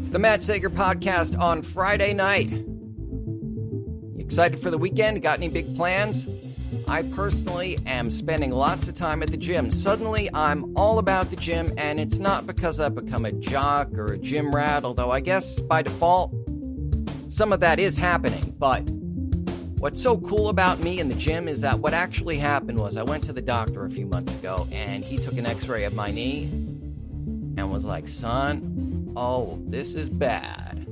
It's the Matt Sager podcast on Friday night. You excited for the weekend? Got any big plans? I personally am spending lots of time at the gym. Suddenly, I'm all about the gym, and it's not because I've become a jock or a gym rat, although I guess by default, some of that is happening. But what's so cool about me in the gym is that what actually happened was I went to the doctor a few months ago, and he took an x-ray of my knee and was like, son, oh, this is bad.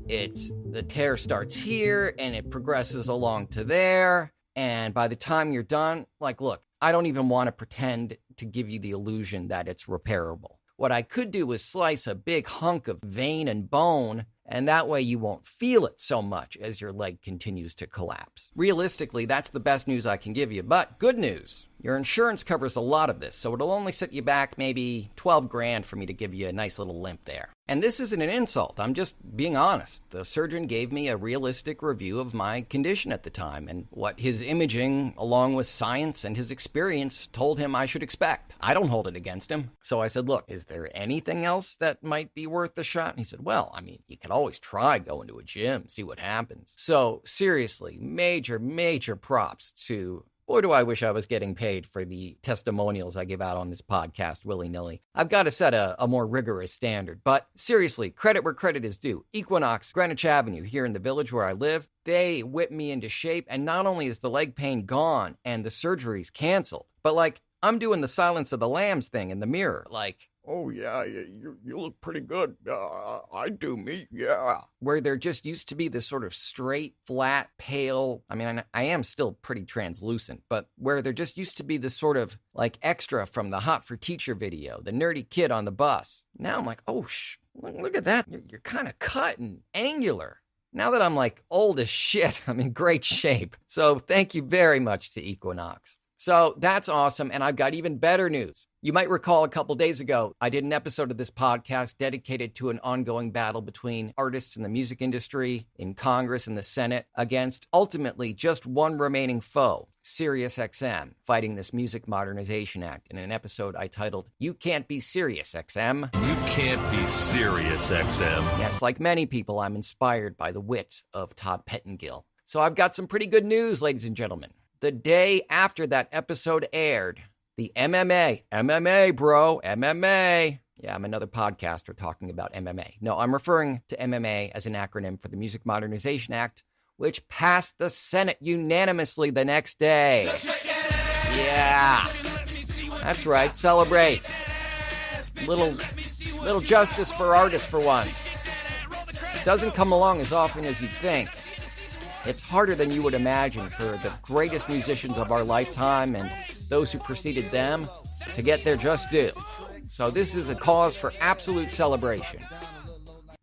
The tear starts here, and it progresses along to there. And by the time you're done, look, I don't even want to pretend to give you the illusion that it's repairable. What I could do is slice a big hunk of vein and bone, and that way you won't feel it so much as your leg continues to collapse. Realistically, that's the best news I can give you, but good news. Your insurance covers a lot of this, so it'll only set you back maybe $12,000 for me to give you a nice little limp there. And this isn't an insult, I'm just being honest. The surgeon gave me a realistic review of my condition at the time and what his imaging, along with science and his experience, told him I should expect. I don't hold it against him. So I said, look, is there anything else that might be worth a shot? And he said, well, you could always try going to a gym, see what happens. So seriously, major props to... Boy, do I wish I was getting paid for the testimonials I give out on this podcast willy-nilly. I've got to set a more rigorous standard. But seriously, credit where credit is due. Equinox, Greenwich Avenue, here in the village where I live, they whipped me into shape. And not only is the leg pain gone and the surgery's canceled, but I'm doing the Silence of the Lambs thing in the mirror. Oh, yeah, you look pretty good. I do me, yeah. Where there just used to be this sort of straight, flat, pale, I am still pretty translucent, but where there just used to be this sort of extra from the Hot for Teacher video, the nerdy kid on the bus. Now I'm like, oh, look at that. You're kind of cut and angular. Now that I'm old as shit, I'm in great shape. So thank you very much to Equinox. So that's awesome, and I've got even better news. You might recall a couple days ago, I did an episode of this podcast dedicated to an ongoing battle between artists in the music industry, in Congress and the Senate, against ultimately just one remaining foe, SiriusXM, fighting this Music Modernization Act in an episode I titled, You Can't Be Sirius XM. You Can't Be Sirius XM. Yes, like many people, I'm inspired by the wit of Todd Pettengill. So I've got some pretty good news, ladies and gentlemen. The day after that episode aired, the MMA, bro, MMA. Yeah, I'm another podcaster talking about MMA. No, I'm referring to MMA as an acronym for the Music Modernization Act, which passed the Senate unanimously the next day. Yeah, that's right, celebrate. Little justice for artists for once. It doesn't come along as often as you'd think. It's harder than you would imagine for the greatest musicians of our lifetime and those who preceded them to get their just due. So this is a cause for absolute celebration.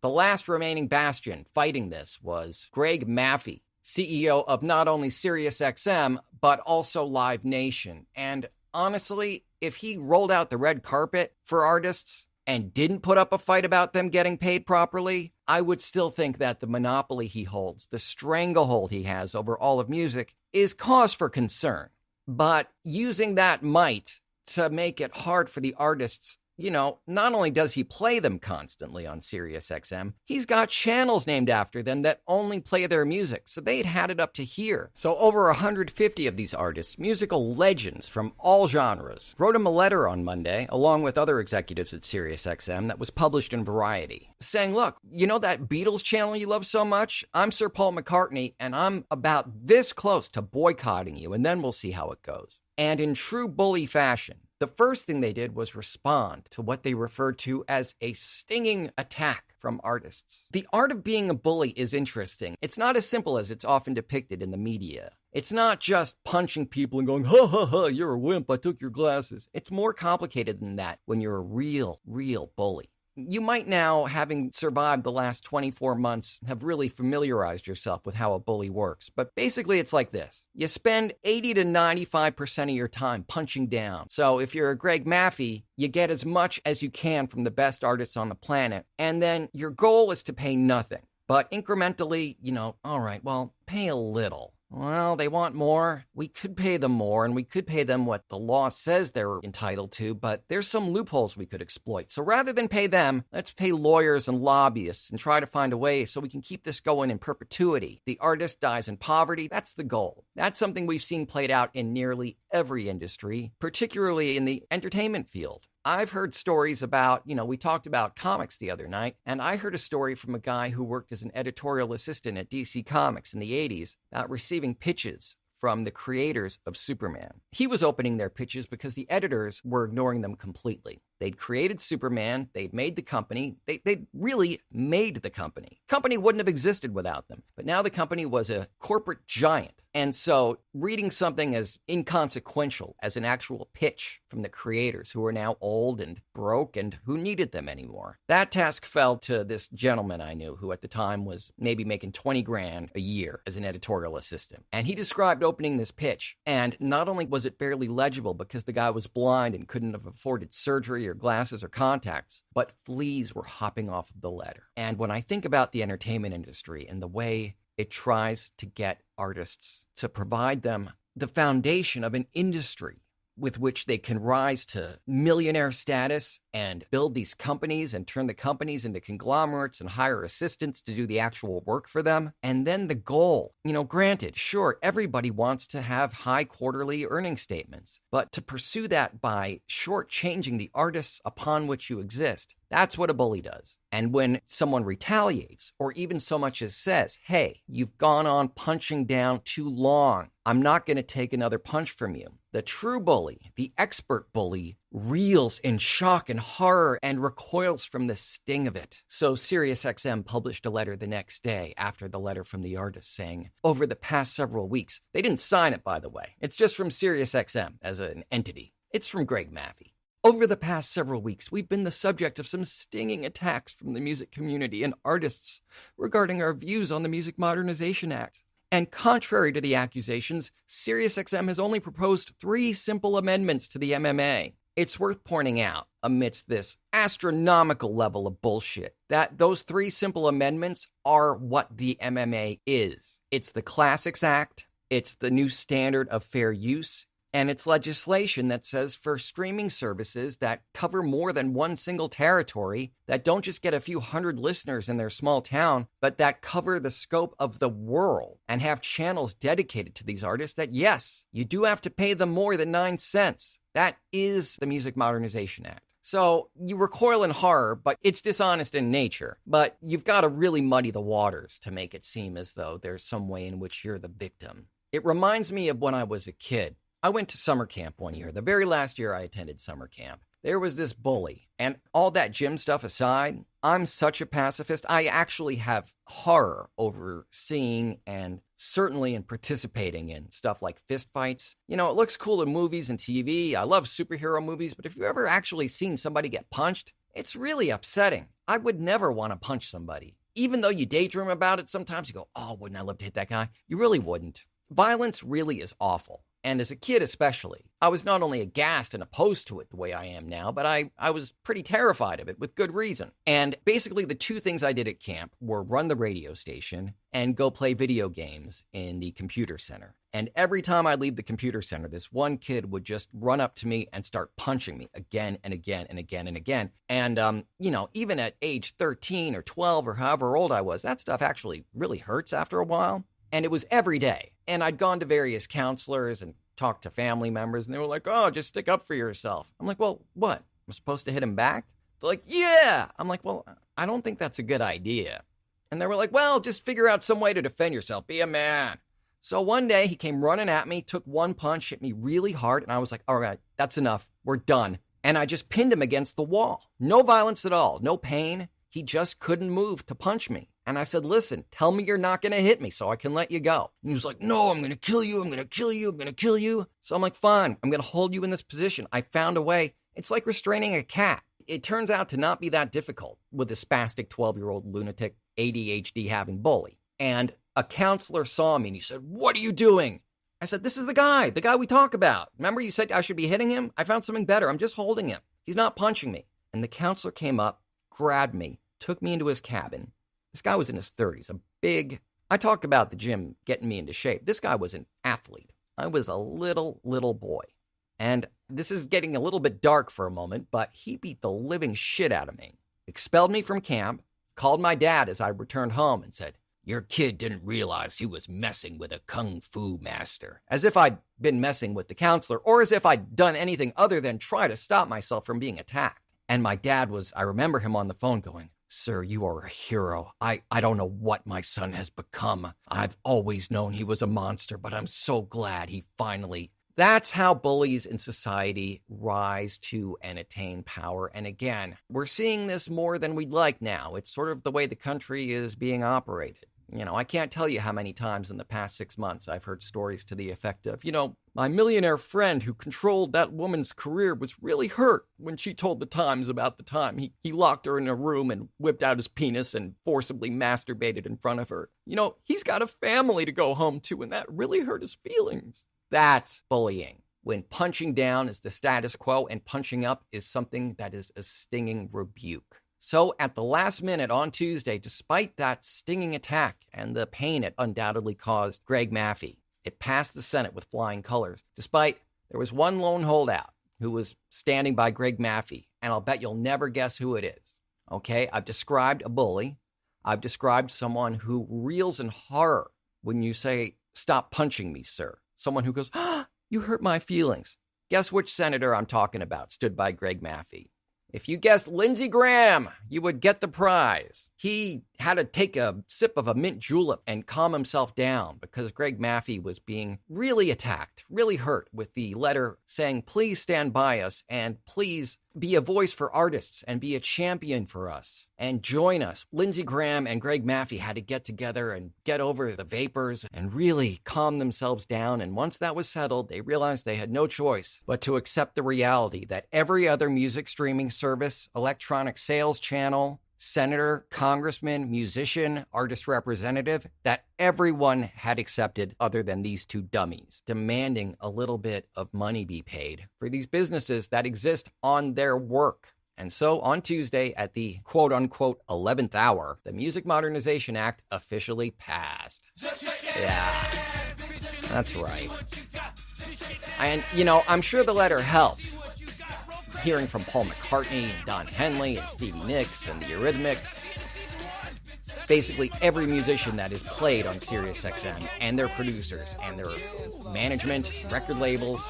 The last remaining bastion fighting this was Greg Maffei, CEO of not only SiriusXM, but also Live Nation. And honestly, if he rolled out the red carpet for artists and didn't put up a fight about them getting paid properly, I would still think that the monopoly he holds, the stranglehold he has over all of music, is cause for concern. But using that might to make it hard for the artists, not only does he play them constantly on SiriusXM, he's got channels named after them that only play their music, so they'd had it up to here. So over 150 of these artists, musical legends from all genres, wrote him a letter on Monday, along with other executives at SiriusXM, that was published in Variety, saying, look, that Beatles channel you love so much? I'm Sir Paul McCartney, and I'm about this close to boycotting you, and then we'll see how it goes. And in true bully fashion, the first thing they did was respond to what they referred to as a stinging attack from artists. The art of being a bully is interesting. It's not as simple as it's often depicted in the media. It's not just punching people and going, ha ha ha, you're a wimp, I took your glasses. It's more complicated than that when you're a real bully. You might now, having survived the last 24 months, have really familiarized yourself with how a bully works. But basically, it's like this. You spend 80 to 95% of your time punching down. So if you're a Greg Maffei, you get as much as you can from the best artists on the planet. And then your goal is to pay nothing. But incrementally, all right, well, pay a little. Well, they want more. We could pay them more, and we could pay them what the law says they're entitled to, but there's some loopholes we could exploit. So rather than pay them, let's pay lawyers and lobbyists and try to find a way so we can keep this going in perpetuity. The artist dies in poverty. That's the goal. That's something we've seen played out in nearly every industry, particularly in the entertainment field. I've heard stories about, we talked about comics the other night, and I heard a story from a guy who worked as an editorial assistant at DC Comics in the 80s, receiving pitches from the creators of Superman. He was opening their pitches because the editors were ignoring them completely. They'd created Superman, they'd made the company, they'd really made the company. Company wouldn't have existed without them, but now the company was a corporate giant. And so reading something as inconsequential as an actual pitch from the creators who are now old and broke and who needed them anymore, that task fell to this gentleman I knew who at the time was maybe making 20 grand a year as an editorial assistant. And he described opening this pitch, and not only was it barely legible because the guy was blind and couldn't have afforded surgery or glasses or contacts, but fleas were hopping off of the letter. And when I think about the entertainment industry and the way it tries to get artists to provide them the foundation of an industry with which they can rise to millionaire status and build these companies and turn the companies into conglomerates and hire assistants to do the actual work for them. And then the goal, granted, sure, everybody wants to have high quarterly earning statements, but to pursue that by shortchanging the artists upon which you exist, that's what a bully does. And when someone retaliates or even so much as says, hey, you've gone on punching down too long, I'm not going to take another punch from you, the true bully, the expert bully, reels in shock and horror and recoils from the sting of it. So SiriusXM published a letter the next day after the letter from the artist saying, over the past several weeks, they didn't sign it, by the way. It's just from SiriusXM as an entity. It's from Greg Maffei. Over the past several weeks, we've been the subject of some stinging attacks from the music community and artists regarding our views on the Music Modernization Act. And contrary to the accusations, SiriusXM has only proposed 3 simple amendments to the MMA. It's worth pointing out, amidst this astronomical level of bullshit, that those 3 simple amendments are what the MMA is. It's the Classics Act, it's the new standard of fair use, and it's legislation that says for streaming services that cover more than one single territory, that don't just get a few hundred listeners in their small town, but that cover the scope of the world and have channels dedicated to these artists, that yes, you do have to pay them more than 9 cents. That is the Music Modernization Act. So you recoil in horror, but it's dishonest in nature. But you've got to really muddy the waters to make it seem as though there's some way in which you're the victim. It reminds me of when I was a kid. I went to summer camp one year, the very last year I attended summer camp. There was this bully, and all that gym stuff aside, I'm such a pacifist. I actually have horror over seeing and certainly in participating in stuff like fistfights. It looks cool in movies and TV. I love superhero movies, but if you've ever actually seen somebody get punched, it's really upsetting. I would never want to punch somebody. Even though you daydream about it, sometimes you go, oh, wouldn't I love to hit that guy? You really wouldn't. Violence really is awful. And as a kid especially, I was not only aghast and opposed to it the way I am now, but I was pretty terrified of it with good reason. And basically the 2 things I did at camp were run the radio station and go play video games in the computer center. And every time I leave the computer center, this one kid would just run up to me and start punching me again and again and again and again. And, even at age 13 or 12 or however old I was, that stuff actually really hurts after a while. And it was every day. And I'd gone to various counselors and talked to family members, and they were like, oh, just stick up for yourself. I'm like, well, what? I'm supposed to hit him back? They're like, yeah. I'm like, well, I don't think that's a good idea. And they were like, well, just figure out some way to defend yourself. Be a man. So one day he came running at me, took one punch, hit me really hard, and I was like, all right, that's enough. We're done. And I just pinned him against the wall. No violence at all. No pain. He just couldn't move to punch me. And I said, listen, tell me you're not going to hit me so I can let you go. And he was like, no, I'm going to kill you. I'm going to kill you. I'm going to kill you. So I'm like, fine, I'm going to hold you in this position. I found a way. It's like restraining a cat. It turns out to not be that difficult with a spastic 12-year-old lunatic ADHD having bully. And a counselor saw me and he said, what are you doing? I said, this is the guy we talk about. Remember you said I should be hitting him? I found something better. I'm just holding him. He's not punching me. And the counselor came up, grabbed me, took me into his cabin. This guy was in his 30s, a big, I talked about the gym getting me into shape. This guy was an athlete. I was a little boy. And this is getting a little bit dark for a moment, but he beat the living shit out of me. Expelled me from camp, called my dad as I returned home and said, "Your kid didn't realize he was messing with a kung fu master." As if I'd been messing with the counselor, or as if I'd done anything other than try to stop myself from being attacked. And my dad I remember him on the phone going, "Sir, you are a hero. I don't know what my son has become. I've always known he was a monster, but I'm so glad he finally..." That's how bullies in society rise to and attain power. And again, we're seeing this more than we'd like now. It's sort of the way the country is being operated. I can't tell you how many times in the past 6 months I've heard stories to the effect of, my millionaire friend who controlled that woman's career was really hurt when she told the Times about the time he locked her in a room and whipped out his penis and forcibly masturbated in front of her. He's got a family to go home to, and that really hurt his feelings. That's bullying. When punching down is the status quo and punching up is something that is a stinging rebuke. So at the last minute on Tuesday, despite that stinging attack and the pain it undoubtedly caused Greg Maffei, it passed the Senate with flying colors. Despite there was one lone holdout who was standing by Greg Maffei, and I'll bet you'll never guess who it is. Okay, I've described a bully. I've described someone who reels in horror when you say, "Stop punching me, sir." Someone who goes, "You hurt my feelings." Guess which senator I'm talking about stood by Greg Maffei? If you guessed Lindsey Graham, you would get the prize. He had to take a sip of a mint julep and calm himself down because Greg Maffei was being really attacked, really hurt with the letter saying, "Please stand by us and please be a voice for artists and be a champion for us and join us." Lindsey Graham and Greg Maffei had to get together and get over the vapors and really calm themselves down. And once that was settled, they realized they had no choice but to accept the reality that every other music streaming service, electronic sales channel, senator, congressman, musician, artist representative, that everyone had accepted other than these two dummies, demanding a little bit of money be paid for these businesses that exist on their work. And so on Tuesday at the quote-unquote 11th hour, the Music Modernization Act officially passed. Yeah, that's right. And, I'm sure the letter helped. Hearing from Paul McCartney and Don Henley and Stevie Nicks and the Eurythmics. Basically every musician that is played on SiriusXM and their producers and their management, record labels,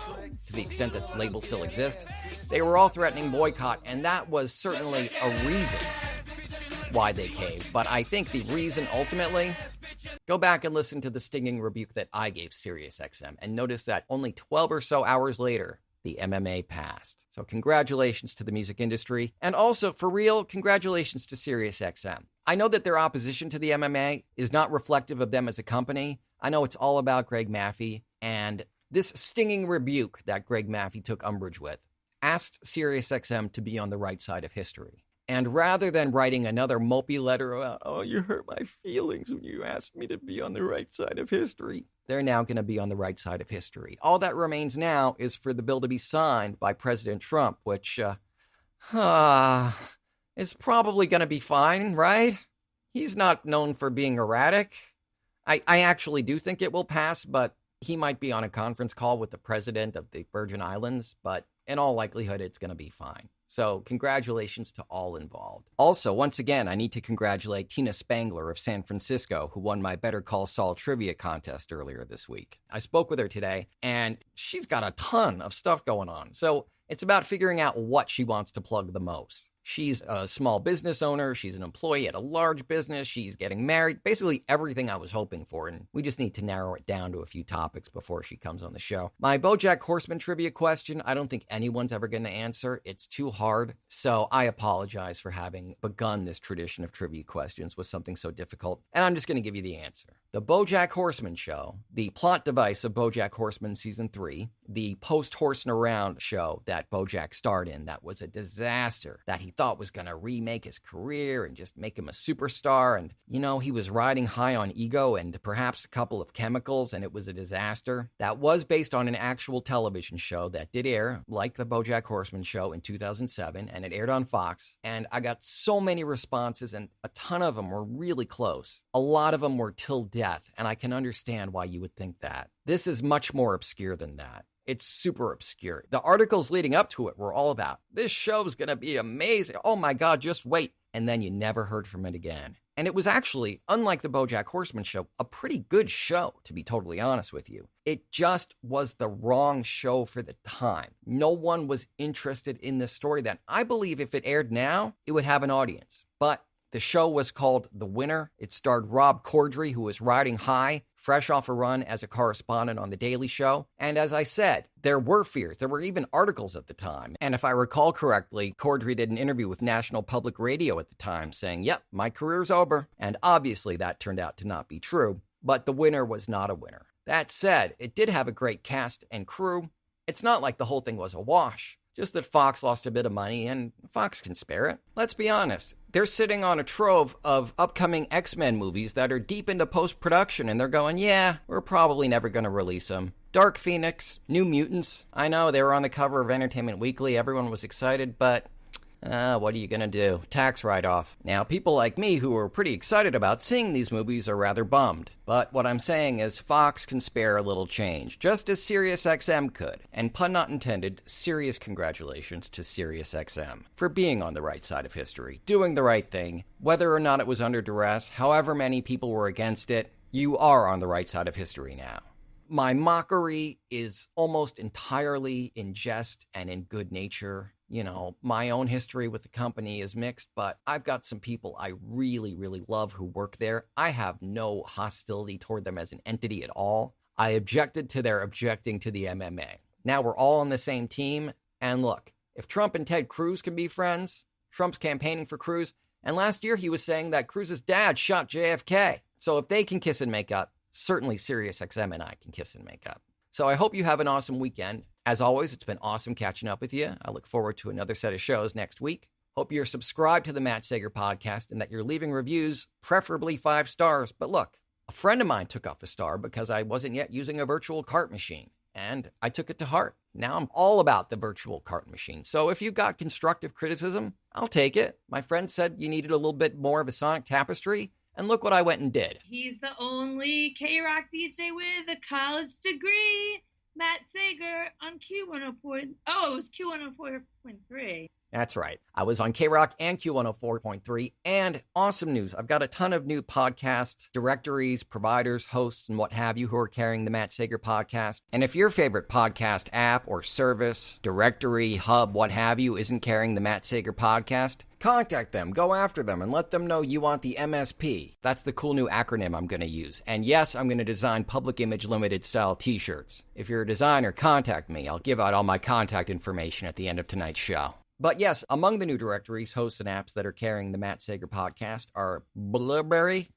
to the extent that labels still exist, they were all threatening boycott, and that was certainly a reason why they caved. But I think the reason ultimately, go back and listen to the stinging rebuke that I gave SiriusXM and notice that only 12 or so hours later, the MMA passed. So congratulations to the music industry. And also, for real, congratulations to SiriusXM. I know that their opposition to the MMA is not reflective of them as a company. I know it's all about Greg Maffei. And this stinging rebuke that Greg Maffei took umbrage with asked SiriusXM to be on the right side of history. And rather than writing another mopey letter about, "Oh, you hurt my feelings when you asked me to be on the right side of history," they're now going to be on the right side of history. All that remains now is for the bill to be signed by President Trump, which is probably going to be fine, right? He's not known for being erratic. I actually do think it will pass, but he might be on a conference call with the president of the Virgin Islands, but in all likelihood, it's going to be fine. So congratulations to all involved. Also, once again, I need to congratulate Tina Spangler of San Francisco, who won my Better Call Saul trivia contest earlier this week. I spoke with her today, and she's got a ton of stuff going on. So it's about figuring out what she wants to plug the most. She's a small business owner. She's an employee at a large business. She's getting married. Basically everything I was hoping for. And we just need to narrow it down to a few topics before she comes on the show. My BoJack Horseman trivia question, I don't think anyone's ever going to answer. It's too hard. So I apologize for having begun this tradition of trivia questions with something so difficult. And I'm just going to give you the answer. The BoJack Horseman show, the plot device of BoJack Horseman Season 3, the post-horsing around show that BoJack starred in that was a disaster, that he thought was going to remake his career and just make him a superstar. And, he was riding high on ego and perhaps a couple of chemicals, and it was a disaster. That was based on an actual television show that did air, like the BoJack Horseman show in 2007, and it aired on Fox. And I got so many responses, and a ton of them were really close. A lot of them were till death, and I can understand why you would think that. This is much more obscure than that. It's super obscure. The articles leading up to it were all about, this show's going to be amazing. Oh my God, just wait. And then you never heard from it again. And it was actually, unlike the BoJack Horseman show, a pretty good show, to be totally honest with you. It just was the wrong show for the time. No one was interested in this story then. I believe if it aired now, it would have an audience. But the show was called The Winner. It starred Rob Corddry, who was riding high, fresh off a run as a correspondent on The Daily Show. And as I said, there were fears. There were even articles at the time. And if I recall correctly, Corddry did an interview with National Public Radio at the time saying, yep, my career's over. And obviously that turned out to not be true. But The Winner was not a winner. That said, it did have a great cast and crew. It's not like the whole thing was a wash. Just that Fox lost a bit of money, and Fox can spare it. Let's be honest. They're sitting on a trove of upcoming X-Men movies that are deep into post-production, and they're going, yeah, we're probably never going to release them. Dark Phoenix, New Mutants. I know, they were on the cover of Entertainment Weekly. Everyone was excited, but what are you going to do? Tax write-off. Now, people like me who were pretty excited about seeing these movies are rather bummed. But what I'm saying is Fox can spare a little change, just as SiriusXM could. And pun not intended, serious congratulations to SiriusXM for being on the right side of history, doing the right thing. Whether or not it was under duress, however many people were against it, you are on the right side of history now. My mockery is almost entirely in jest and in good nature. You know, my own history with the company is mixed, but I've got some people I really, really love who work there. I have no hostility toward them as an entity at all. I objected to their objecting to the MMA. Now we're all on the same team. And look, if Trump and Ted Cruz can be friends, Trump's campaigning for Cruz, and last year he was saying that Cruz's dad shot JFK. So if they can kiss and make up, certainly SiriusXM and I can kiss and make up. So I hope you have an awesome weekend. As always, it's been awesome catching up with you. I look forward to another set of shows next week. Hope you're subscribed to the Matt Sager podcast and that you're leaving reviews, preferably 5 stars. But look, a friend of mine took off a star because I wasn't yet using a virtual cart machine, and I took it to heart. Now I'm all about the virtual cart machine. So if you've got constructive criticism, I'll take it. My friend said you needed a little bit more of a sonic tapestry, and look what I went and did. He's the only K-Rock DJ with a college degree. Matt Sager on Q104. Oh, it was Q104.3. That's right. I was on K-Rock and Q104.3. And awesome news. I've got a ton of new podcast directories, providers, hosts, and what have you who are carrying the Matt Sager podcast. And if your favorite podcast app or service, directory, hub, what have you, isn't carrying the Matt Sager podcast, contact them, go after them, and let them know you want the MSP. That's the cool new acronym I'm going to use. And yes, I'm going to design public image limited style t-shirts. If you're a designer, contact me. I'll give out all my contact information at the end of tonight's show. But yes, among the new directories, hosts, and apps that are carrying the Matt Sager podcast are Blueberry,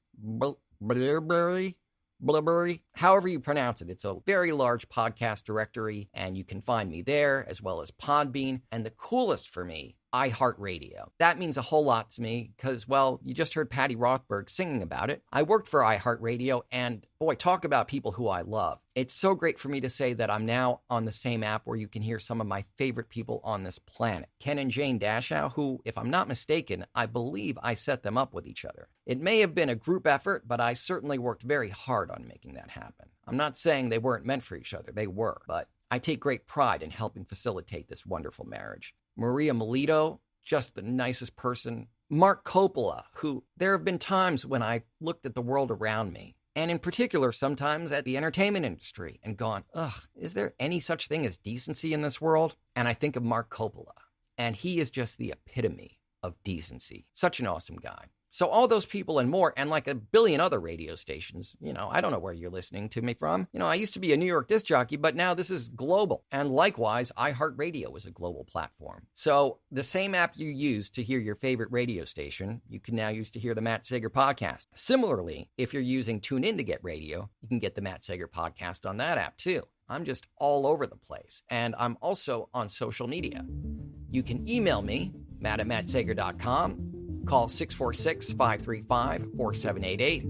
however you pronounce it. It's a very large podcast directory, and you can find me there, as well as Podbean, and the coolest for me, iHeartRadio. That means a whole lot to me because, well, you just heard Patty Rothberg singing about it. I worked for iHeartRadio, and boy, talk about people who I love. It's so great for me to say that I'm now on the same app where you can hear some of my favorite people on this planet. Ken and Jane Dashow, who, if I'm not mistaken, I believe I set them up with each other. It may have been a group effort, but I certainly worked very hard on making that happen. I'm not saying they weren't meant for each other. They were, but I take great pride in helping facilitate this wonderful marriage. Maria Melito, just the nicest person. Mark Coppola, who there have been times when I've looked at the world around me, and in particular sometimes at the entertainment industry, and gone, ugh, is there any such thing as decency in this world? And I think of Mark Coppola, and he is just the epitome of decency. Such an awesome guy. So all those people and more, and like a billion other radio stations, I don't know where you're listening to me from. I used to be a New York disc jockey, but now this is global. And likewise, iHeartRadio is a global platform. So the same app you use to hear your favorite radio station, you can now use to hear the Matt Sager podcast. Similarly, if you're using TuneIn to get radio, you can get the Matt Sager podcast on that app too. I'm just all over the place. And I'm also on social media. You can email me, matt@mattsager.com. Call 646-535-4788.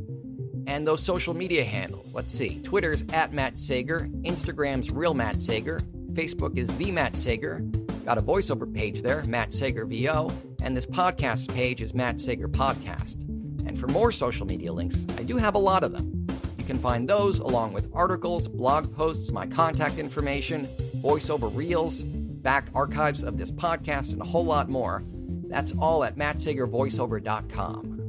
And those social media handles, let's see. Twitter's @MattSager, Instagram's Real Matt Sager, Facebook is The Matt Sager. Got a voiceover page there, Matt Sager VO, and this podcast page is Matt Sager Podcast. And for more social media links, I do have a lot of them. You can find those along with articles, blog posts, my contact information, voiceover reels, back archives of this podcast, and a whole lot more. That's all at mattsagervoiceover.com.